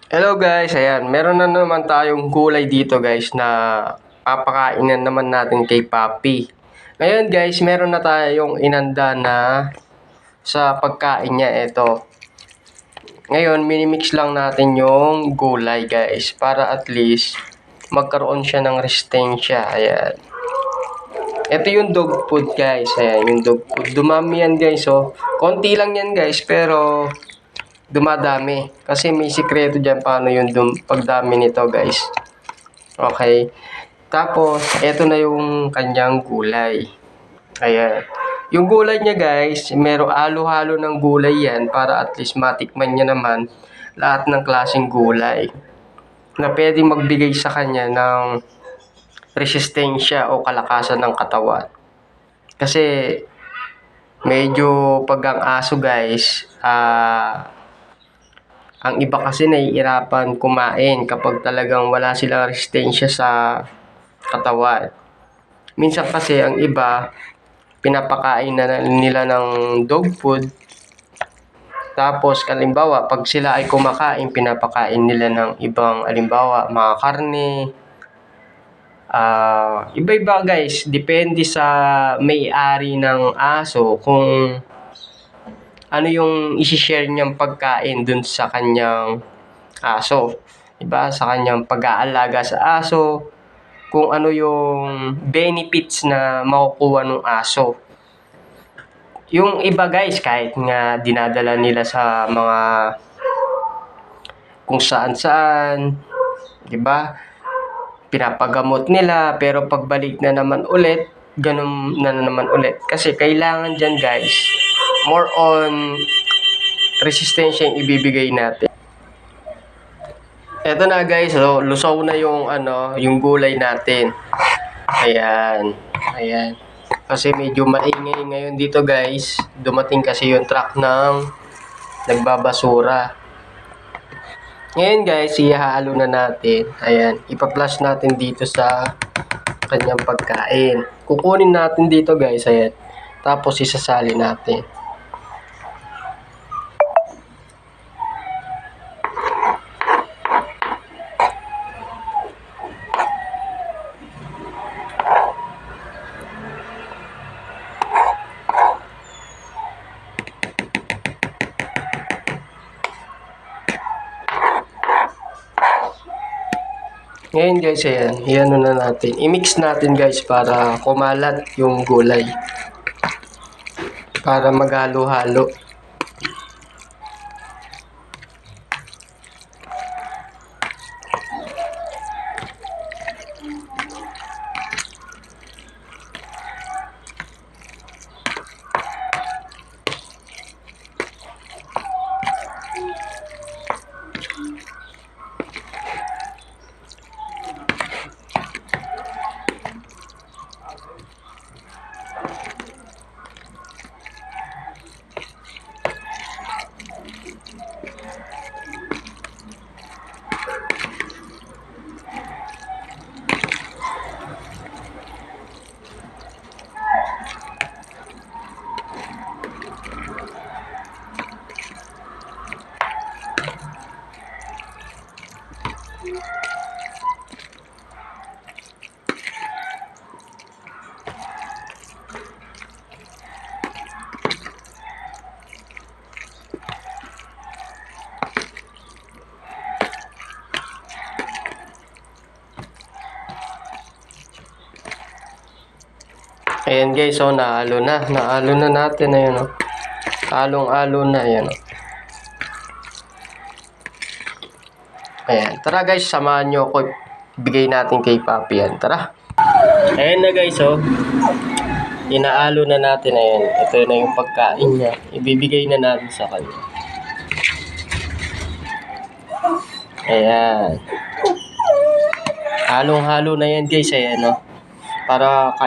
Hello guys, ayan, meron na naman tayong gulay dito guys na papakainin naman natin kay Papi. Ngayon guys, meron na tayong inanda na sa pagkain niya. Ito. Ngayon, minimix lang natin yung gulay guys para at least magkaroon siya ng resistensya. Ayan. Ito yung dog food guys. Ayan, yung dog food. Dumami yan guys, oh. Konti lang yan guys, pero dumadami. Kasi may sikreto dyan paano yung pagdami nito guys. Okay. Tapos, eto na yung kanyang gulay. Ayan. Yung gulay niya guys, merong halo-halo ng gulay yan para at least matikman niya naman lahat ng klaseng gulay na pwedeng magbigay sa kanya ng resistensya o kalakasan ng katawan. Kasi medyo pag ang aso guys, ang iba kasi nahihirapan kumain kapag talagang wala silang resistensya sa katawan. Minsan kasi ang iba, pinapakain na nila ng dog food. Tapos, halimbawa, pag sila ay kumakain, pinapakain nila ng ibang, halimbawa, mga karne. Iba-iba guys, depende sa may-ari ng aso kung ano yung isi-share niyang pagkain dun sa kanyang aso. Diba? Sa kanyang pag-aalaga sa aso, kung ano yung benefits na makukuha ng aso. Yung iba guys, kahit nga dinadala nila sa mga kung saan-saan, diba? Pinapagamot nila, pero pagbalik na naman ulit, ganun na naman ulit. Kasi kailangan dyan guys, more on resistensya yung ibibigay natin. Eto na guys, so, lusaw na yung yung gulay natin. Ayan. Ayan. Kasi medyo maingay ngayon dito guys. Dumating kasi yung truck ng nagbabasura. Ngayon guys, ihahalo na natin. Ayan. Ipa-flush natin dito sa kanyang pagkain. Kukunin natin dito guys. Ayan. Tapos isasali natin. Ngayon guys, ayan, iyan na natin. I-mix natin guys para kumalat yung gulay. Para maghalo-halo. Ayan guys, so nahalo na. Nahalo na natin. Ayan, oh. Halong-halo na. Ayan, oh. Ayan. Tara guys, samahan nyo ako. Bigay natin kay Papi yan. Tara. Ayan na guys, oh. Inaalo na natin. Ayan. Ito na yung pagkain niya. Ibibigay na natin sa kanya. Ayan. Halong-halo na yan guys. Ayan, oh. Para